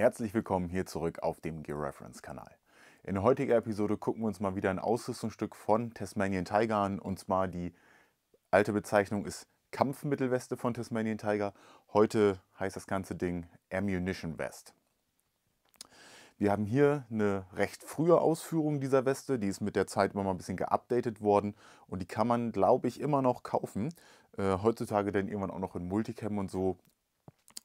Herzlich willkommen hier zurück auf dem Gear Reference Kanal. In der heutigen Episode gucken wir uns mal wieder ein Ausrüstungsstück von Tasmanian Tiger an, und zwar die alte Bezeichnung ist Kampfmittelweste von Tasmanian Tiger. Heute heißt das ganze Ding Ammunition Vest. Wir haben hier eine recht frühe Ausführung dieser Weste, die ist mit der Zeit immer mal ein bisschen geupdatet worden und die kann man, glaube ich, immer noch kaufen. Heutzutage dann irgendwann auch noch in Multicam und so.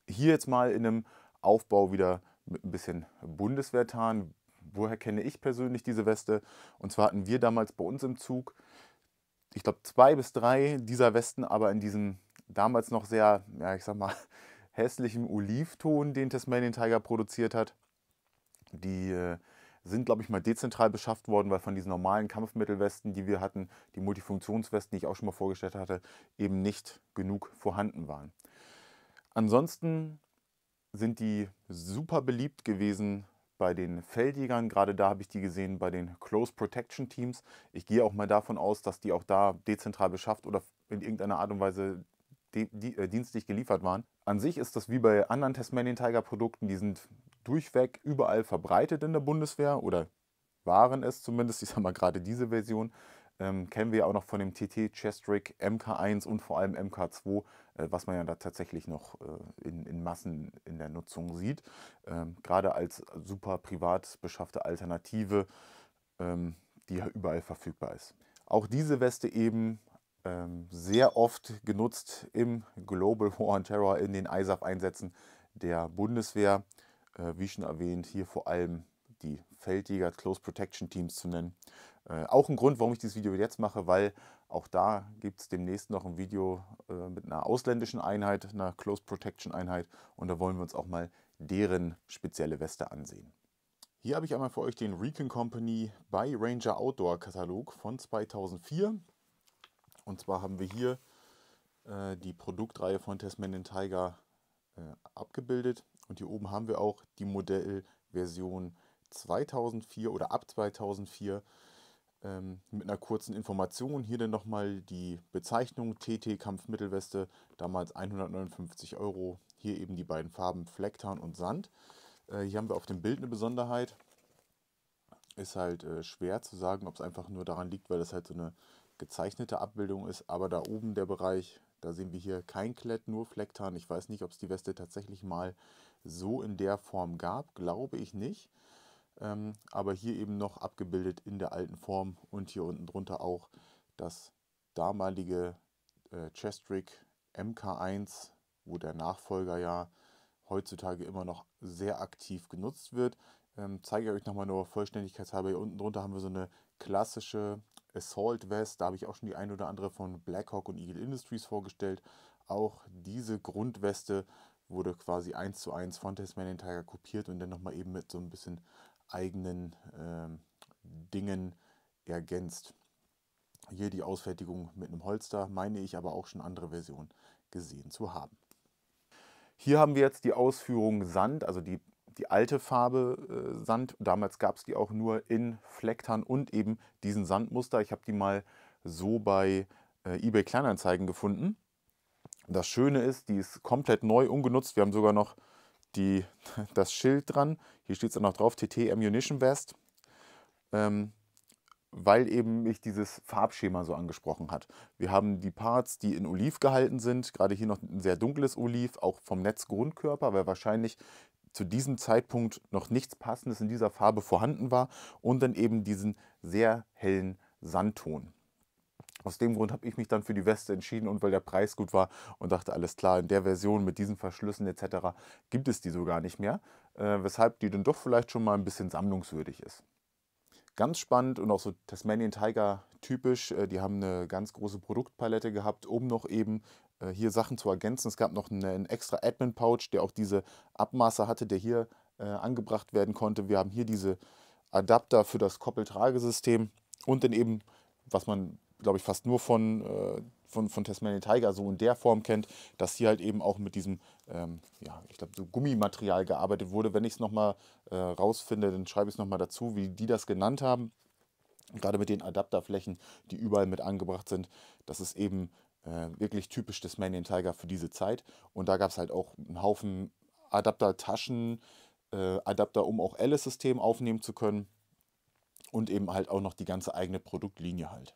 Hier jetzt mal in einem Aufbau wieder mit ein bisschen Bundeswehrtarn. Woher kenne ich persönlich diese Weste? Und zwar hatten wir damals bei uns im Zug, ich glaube 2 bis 3 dieser Westen, aber in diesem damals noch sehr, ja ich sag mal, hässlichen Olivton, den Tasmanian Tiger produziert hat. Die sind, glaube ich, mal dezentral beschafft worden, weil von diesen normalen Kampfmittelwesten, die wir hatten, die Multifunktionswesten, die ich auch schon mal vorgestellt hatte, eben nicht genug vorhanden waren. Ansonsten sind die super beliebt gewesen bei den Feldjägern. Gerade da habe ich die gesehen bei den Close Protection Teams. Ich gehe auch mal davon aus, dass die auch da dezentral beschafft oder in irgendeiner Art und Weise dienstlich geliefert waren. An sich ist das wie bei anderen Tasmanian Tiger Produkten, die sind durchweg überall verbreitet in der Bundeswehr oder waren es zumindest. Ich sage mal gerade diese Version. Kennen wir auch noch von dem TT Chestrick MK1 und vor allem MK2, was man ja da tatsächlich noch in Massen in der Nutzung sieht. Gerade als super privat beschaffte Alternative, die ja überall verfügbar ist. Auch diese Weste eben sehr oft genutzt im Global War on Terror, in den ISAF-Einsätzen der Bundeswehr. Wie schon erwähnt, hier vor allem die Feldjäger Close Protection Teams zu nennen. Auch ein Grund, warum ich dieses Video jetzt mache, weil auch da gibt es demnächst noch ein Video mit einer ausländischen Einheit, einer Close Protection Einheit, und da wollen wir uns auch mal deren spezielle Weste ansehen. Hier habe ich einmal für euch den Recon Company bei Ranger Outdoor Katalog von 2004. Und zwar haben wir hier die Produktreihe von Tasmanian Tiger abgebildet, und hier oben haben wir auch die Modellversion 2004 oder ab 2004 mit einer kurzen Information. Hier dann nochmal die Bezeichnung TT Kampfmittelweste, damals 159 €. Hier eben die beiden Farben Flecktarn und Sand. Hier haben wir auf dem Bild eine Besonderheit. Ist halt schwer zu sagen, ob es einfach nur daran liegt, weil das halt so eine gezeichnete Abbildung ist. Aber da oben der Bereich, da sehen wir hier kein Klett, nur Flecktarn. Ich weiß nicht, ob es die Weste tatsächlich mal so in der Form gab. Glaube ich nicht. Aber hier eben noch abgebildet in der alten Form, und hier unten drunter auch das damalige Chestrick MK1, wo der Nachfolger ja heutzutage immer noch sehr aktiv genutzt wird. Zeige ich euch nochmal nur vollständigkeitshalber. Hier unten drunter haben wir so eine klassische Assault Vest. Da habe ich auch schon die ein oder andere von Blackhawk und Eagle Industries vorgestellt. Auch diese Grundweste wurde quasi 1:1 von Tasmanian Tiger kopiert und dann nochmal eben mit so ein bisschen eigenen Dingen ergänzt. Hier die Ausfertigung mit einem Holster, meine ich aber auch schon andere Versionen gesehen zu haben. Hier haben wir jetzt die Ausführung Sand, also die alte Farbe Sand. Damals gab es die auch nur in Flecktarn und eben diesen Sandmuster. Ich habe die mal so bei eBay Kleinanzeigen gefunden. Das Schöne ist, die ist komplett neu, ungenutzt. Wir haben sogar noch das Schild dran. Hier steht es dann noch drauf, TT Ammunition Vest. Weil eben mich dieses Farbschema so angesprochen hat. Wir haben die Parts, die in Oliv gehalten sind, gerade hier noch ein sehr dunkles Oliv, auch vom Netzgrundkörper, weil wahrscheinlich zu diesem Zeitpunkt noch nichts Passendes in dieser Farbe vorhanden war, und dann eben diesen sehr hellen Sandton. Aus dem Grund habe ich mich dann für die Weste entschieden, und weil der Preis gut war, und dachte, alles klar, in der Version mit diesen Verschlüssen etc. gibt es die so gar nicht mehr, weshalb die dann doch vielleicht schon mal ein bisschen sammlungswürdig ist. Ganz spannend und auch so Tasmanian Tiger typisch, die haben eine ganz große Produktpalette gehabt, um noch eben hier Sachen zu ergänzen. Es gab noch einen extra Admin-Pouch, der auch diese Abmaße hatte, der hier angebracht werden konnte. Wir haben hier diese Adapter für das Koppeltragesystem und dann eben, was man, glaube ich, fast nur von Tasmanian Tiger so in der Form kennt, dass hier halt eben auch mit diesem, ja, ich glaube, so Gummimaterial gearbeitet wurde. Wenn ich es nochmal rausfinde, dann schreibe ich es nochmal dazu, wie die das genannt haben. Gerade mit den Adapterflächen, die überall mit angebracht sind. Das ist eben wirklich typisch Tasmanian Tiger für diese Zeit. Und da gab es halt auch einen Haufen Adaptertaschen, Adapter, um auch LS-System aufnehmen zu können und eben halt auch noch die ganze eigene Produktlinie halt.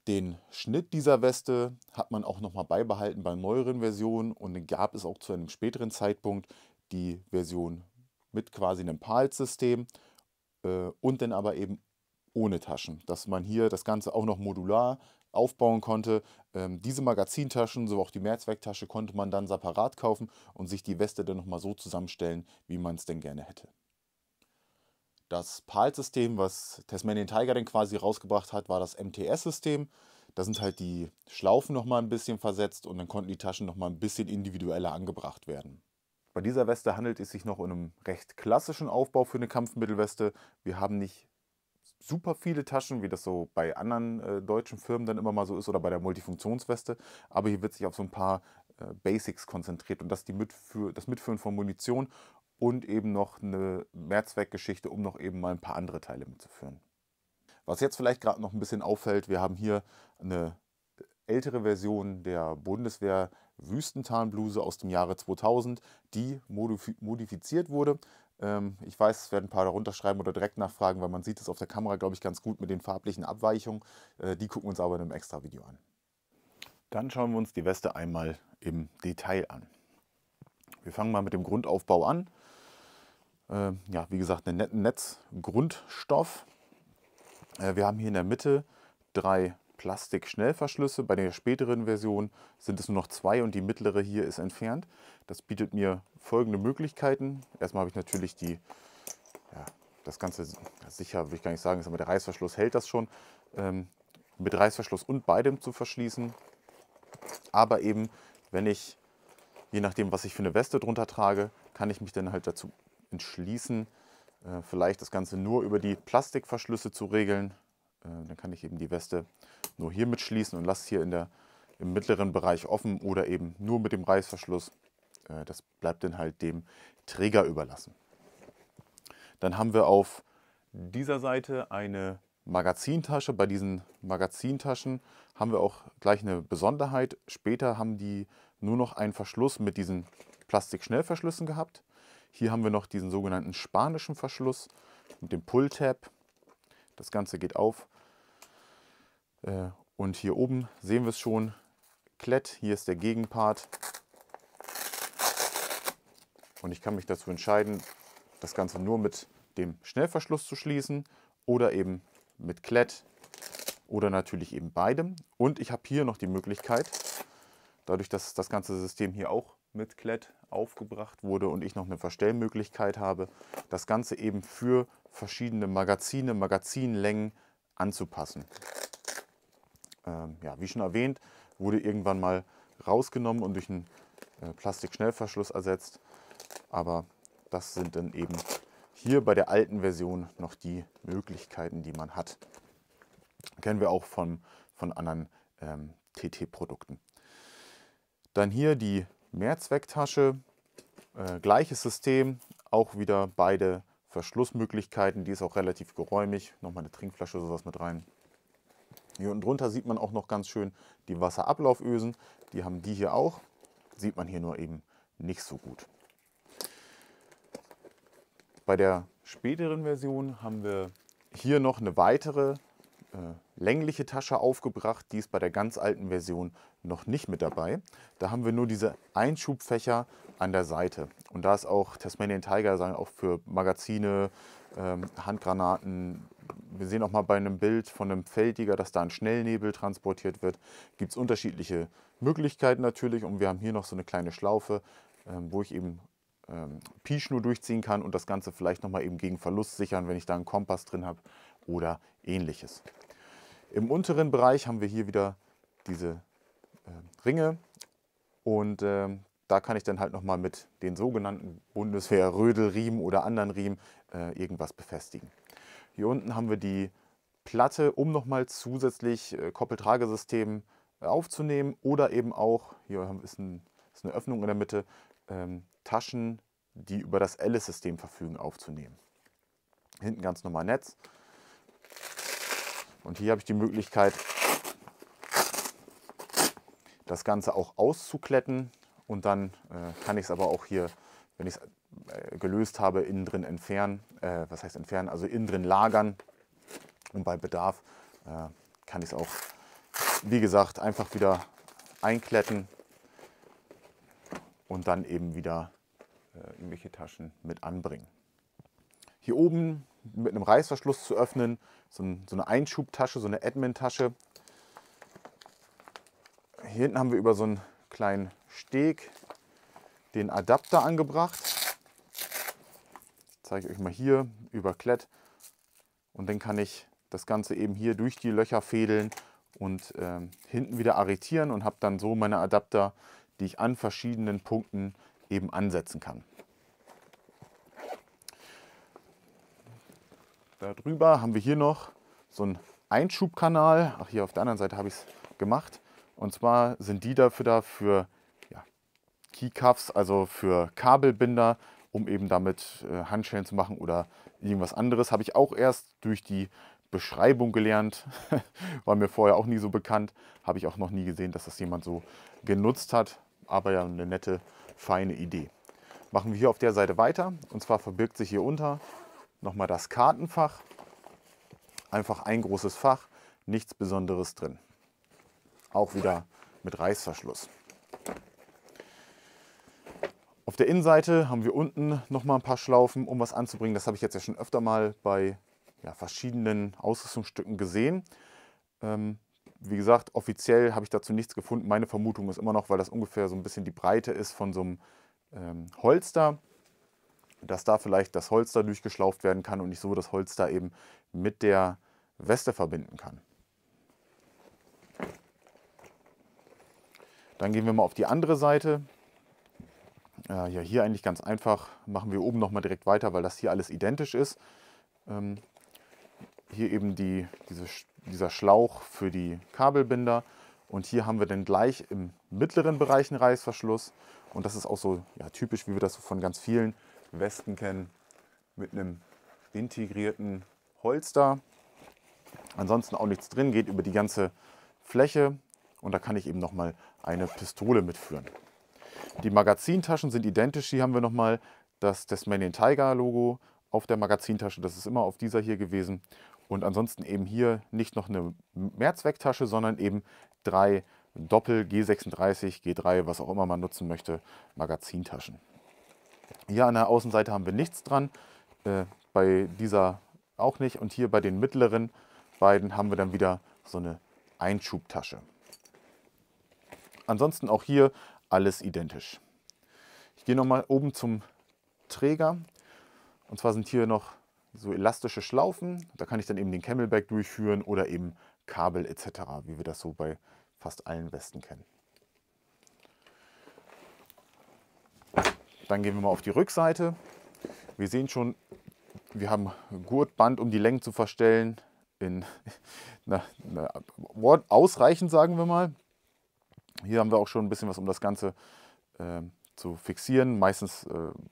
Den Schnitt dieser Weste hat man auch nochmal beibehalten bei neueren Versionen und dann gab es auch zu einem späteren Zeitpunkt die Version mit quasi einem PALS-System und dann aber eben ohne Taschen, dass man hier das Ganze auch noch modular aufbauen konnte. Diese Magazintaschen, so auch die Mehrzwecktasche, konnte man dann separat kaufen und sich die Weste dann nochmal so zusammenstellen, wie man es denn gerne hätte. Das PAL-System, was Tasmanian Tiger dann quasi rausgebracht hat, war das MTS-System. Da sind halt die Schlaufen nochmal ein bisschen versetzt und dann konnten die Taschen nochmal ein bisschen individueller angebracht werden. Bei dieser Weste handelt es sich noch um einen recht klassischen Aufbau für eine Kampfmittelweste. Wir haben nicht super viele Taschen, wie das so bei anderen deutschen Firmen dann immer mal so ist oder bei der Multifunktionsweste. Aber hier wird sich auf so ein paar Basics konzentriert und das Mitführen von Munition und eben noch eine Mehrzweckgeschichte, um noch eben mal ein paar andere Teile mitzuführen. Was jetzt vielleicht gerade noch ein bisschen auffällt, wir haben hier eine ältere Version der Bundeswehr Wüstentarnbluse aus dem Jahre 2000, die modifiziert wurde. Ich weiß, es werden ein paar darunter schreiben oder direkt nachfragen, weil man sieht es auf der Kamera, glaube ich, ganz gut mit den farblichen Abweichungen. Die gucken wir uns aber in einem extra Video an. Dann schauen wir uns die Weste einmal im Detail an. Wir fangen mal mit dem Grundaufbau an. Ja, wie gesagt, einen netten Netzgrundstoff. Wir haben hier in der Mitte 3 Plastik-Schnellverschlüsse. Bei der späteren Version sind es nur noch 2 und die mittlere hier ist entfernt. Das bietet mir folgende Möglichkeiten. Erstmal habe ich natürlich das Ganze sicher, will ich gar nicht sagen, aber der Reißverschluss hält das schon. Mit Reißverschluss und beidem zu verschließen. Aber eben, wenn ich, je nachdem, was ich für eine Weste drunter trage, kann ich mich dann halt dazu entschließen, vielleicht das Ganze nur über die Plastikverschlüsse zu regeln. Dann kann ich eben die Weste nur hier mitschließen und lasse hier im mittleren Bereich offen oder eben nur mit dem Reißverschluss. Das bleibt dann halt dem Träger überlassen. Dann haben wir auf dieser Seite eine Magazintasche. Bei diesen Magazintaschen haben wir auch gleich eine Besonderheit. Später haben die nur noch einen Verschluss mit diesen Plastikschnellverschlüssen gehabt. Hier haben wir noch diesen sogenannten spanischen Verschluss mit dem Pull-Tab. Das Ganze geht auf. Und hier oben sehen wir es schon. Klett, hier ist der Gegenpart. Und ich kann mich dazu entscheiden, das Ganze nur mit dem Schnellverschluss zu schließen oder eben mit Klett oder natürlich eben beidem. Und ich habe hier noch die Möglichkeit, dadurch, dass das ganze System hier auch mit Klett aufgebracht wurde und ich noch eine Verstellmöglichkeit habe, das Ganze eben für verschiedene Magazine, Magazinlängen anzupassen. Ja, wie schon erwähnt, wurde irgendwann mal rausgenommen und durch einen Plastikschnellverschluss ersetzt. Aber das sind dann eben hier bei der alten Version noch die Möglichkeiten, die man hat. Kennen wir auch von anderen TT-Produkten. Dann hier die Mehrzwecktasche, gleiches System, auch wieder beide Verschlussmöglichkeiten, die ist auch relativ geräumig, nochmal eine Trinkflasche, sowas mit rein. Hier unten drunter sieht man auch noch ganz schön die Wasserablaufösen, die haben die hier auch, sieht man hier nur eben nicht so gut. Bei der späteren Version haben wir hier noch eine weitere längliche Tasche aufgebracht, die ist bei der ganz alten Version noch nicht mit dabei. Da haben wir nur diese Einschubfächer an der Seite. Und da ist auch Tasmanian Tiger, sagen auch für Magazine, Handgranaten. Wir sehen auch mal bei einem Bild von einem Feldjäger, dass da ein Schnellnebel transportiert wird. Gibt es unterschiedliche Möglichkeiten natürlich. Und wir haben hier noch so eine kleine Schlaufe, wo ich eben Pi-Schnur durchziehen kann und das Ganze vielleicht nochmal eben gegen Verlust sichern, wenn ich da einen Kompass drin habe oder ähnliches. Im unteren Bereich haben wir hier wieder diese Ringe und da kann ich dann halt nochmal mit den sogenannten Bundeswehr-Rödelriemen oder anderen Riemen irgendwas befestigen. Hier unten haben wir die Platte, um nochmal zusätzlich Koppeltragesystem aufzunehmen oder eben auch, hier ist eine Öffnung in der Mitte, Taschen, die über das LS-System verfügen, aufzunehmen. Hinten ganz normal Netz. Und hier habe ich die Möglichkeit, das Ganze auch auszukletten. Und dann kann ich es aber auch hier, wenn ich es gelöst habe, innen drin entfernen, was heißt entfernen, also innen drin lagern, und bei Bedarf kann ich es auch, wie gesagt, einfach wieder einkletten und dann eben wieder irgendwelche Taschen mit anbringen. Hier oben mit einem Reißverschluss zu öffnen, so eine Einschubtasche, so eine Admin-Tasche. Hier hinten haben wir über so einen kleinen Steg den Adapter angebracht. Ich zeige euch mal hier über Klett. Und dann kann ich das Ganze eben hier durch die Löcher fädeln und hinten wieder arretieren und habe dann so meine Adapter, die ich an verschiedenen Punkten eben ansetzen kann. Darüber haben wir hier noch so einen Einschubkanal. Ach, hier auf der anderen Seite habe ich es gemacht. Und zwar sind die dafür da für Keycuffs, also für Kabelbinder, um eben damit Handschellen zu machen oder irgendwas anderes. Habe ich auch erst durch die Beschreibung gelernt, war mir vorher auch nie so bekannt. Habe ich auch noch nie gesehen, dass das jemand so genutzt hat. Aber ja, eine nette, feine Idee. Machen wir hier auf der Seite weiter. Und zwar verbirgt sich hier unter nochmal das Kartenfach. Einfach ein großes Fach, nichts Besonderes drin. Auch wieder mit Reißverschluss. Auf der Innenseite haben wir unten nochmal ein paar Schlaufen, um was anzubringen. Das habe ich jetzt ja schon öfter mal bei verschiedenen Ausrüstungsstücken gesehen. Wie gesagt, offiziell habe ich dazu nichts gefunden. Meine Vermutung ist immer noch, weil das ungefähr so ein bisschen die Breite ist von so einem Holster, dass da vielleicht das Holster durchgeschlauft werden kann und ich so das Holster eben mit der Weste verbinden kann. Dann gehen wir mal auf die andere Seite. Ja, hier eigentlich ganz einfach. Machen wir oben nochmal direkt weiter, weil das hier alles identisch ist. Hier eben dieser Schlauch für die Kabelbinder. Und hier haben wir dann gleich im mittleren Bereich einen Reißverschluss. Und das ist auch so typisch, wie wir das so von ganz vielen Westen kennen, mit einem integrierten Holster. Ansonsten auch nichts drin, geht über die ganze Fläche. Und da kann ich eben nochmal eine Pistole mitführen. Die Magazintaschen sind identisch. Hier haben wir nochmal das Tasmanian Tiger Logo auf der Magazintasche. Das ist immer auf dieser hier gewesen. Und ansonsten eben hier nicht noch eine Mehrzwecktasche, sondern eben 3 Doppel G36, G3, was auch immer man nutzen möchte, Magazintaschen. Hier an der Außenseite haben wir nichts dran, bei dieser auch nicht. Und hier bei den mittleren beiden haben wir dann wieder so eine Einschubtasche. Ansonsten auch hier alles identisch. Ich gehe nochmal oben zum Träger. Und zwar sind hier noch so elastische Schlaufen. Da kann ich dann eben den Camelback durchführen oder eben Kabel etc., wie wir das so bei fast allen Westen kennen. Dann gehen wir mal auf die Rückseite. Wir sehen schon, wir haben Gurtband, um die Längen zu verstellen. Ausreichend, sagen wir mal. Hier haben wir auch schon ein bisschen was, um das Ganze zu fixieren. Meistens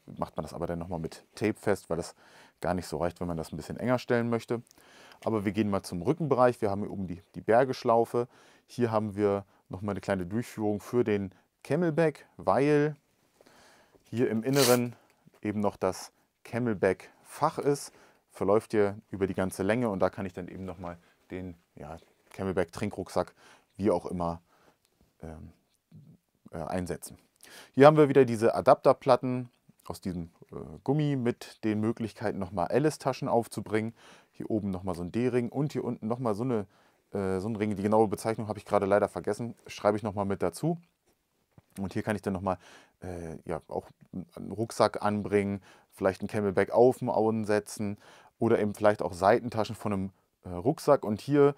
macht man das aber dann nochmal mit Tape fest, weil das gar nicht so reicht, wenn man das ein bisschen enger stellen möchte. Aber wir gehen mal zum Rückenbereich. Wir haben hier oben die Bergeschlaufe. Hier haben wir nochmal eine kleine Durchführung für den Camelback, weil hier im Inneren eben noch das Camelback-Fach ist. Verläuft hier über die ganze Länge und da kann ich dann eben nochmal den Camelback-Trinkrucksack, wie auch immer, einsetzen. Hier haben wir wieder diese Adapterplatten aus diesem Gummi mit den Möglichkeiten, nochmal Alice-Taschen aufzubringen. Hier oben nochmal so ein D-Ring und hier unten nochmal so ein Ring. Die genaue Bezeichnung habe ich gerade leider vergessen, schreibe ich nochmal mit dazu. Und hier kann ich dann nochmal auch einen Rucksack anbringen, vielleicht ein Camelback auf den Auen setzen oder eben vielleicht auch Seitentaschen von einem Rucksack. Und hier,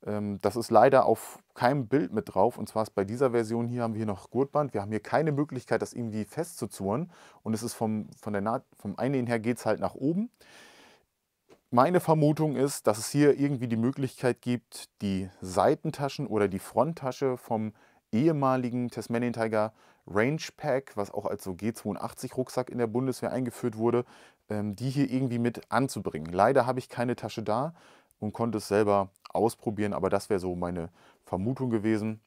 das ist leider auf keinem Bild mit drauf. Und zwar ist bei dieser Version hier haben wir hier noch Gurtband. Wir haben hier keine Möglichkeit, das irgendwie festzuzurren. Und es ist vom Einnähen her geht es halt nach oben. Meine Vermutung ist, dass es hier irgendwie die Möglichkeit gibt, die Seitentaschen oder die Fronttasche vom ehemaligen Tasmanian Tiger Range Pack, was auch als so G82 Rucksack in der Bundeswehr eingeführt wurde, die hier irgendwie mit anzubringen. Leider habe ich keine Tasche da und konnte es selber ausprobieren, aber das wäre so meine Vermutung gewesen.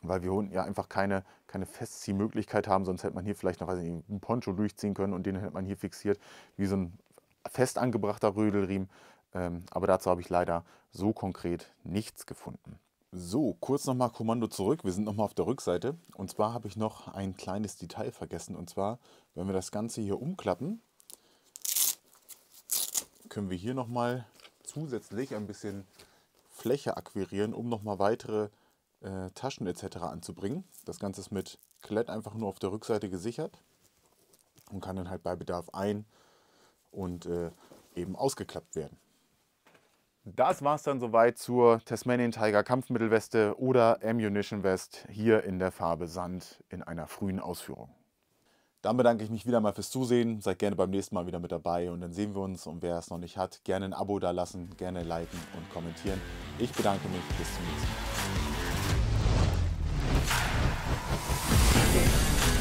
weil wir unten ja einfach keine Festziehmöglichkeit haben, sonst hätte man hier vielleicht noch einen Poncho durchziehen können und den hätte man hier fixiert, wie so ein fest angebrachter Rödelriemen. Aber dazu habe ich leider so konkret nichts gefunden. So, kurz nochmal Kommando zurück. Wir sind nochmal auf der Rückseite. Und zwar habe ich noch ein kleines Detail vergessen. Und zwar, wenn wir das Ganze hier umklappen, können wir hier nochmal zusätzlich ein bisschen Fläche akquirieren, um nochmal weitere Taschen etc. anzubringen. Das Ganze ist mit Klett einfach nur auf der Rückseite gesichert und kann dann halt bei Bedarf ein- und eben ausgeklappt werden. Das war es dann soweit zur Tasmanian Tiger Kampfmittelweste oder Ammunition Vest hier in der Farbe Sand in einer frühen Ausführung. Dann bedanke ich mich wieder mal fürs Zusehen. Seid gerne beim nächsten Mal wieder mit dabei und dann sehen wir uns. Und wer es noch nicht hat, gerne ein Abo da lassen, gerne liken und kommentieren. Ich bedanke mich. Bis zum nächsten Mal.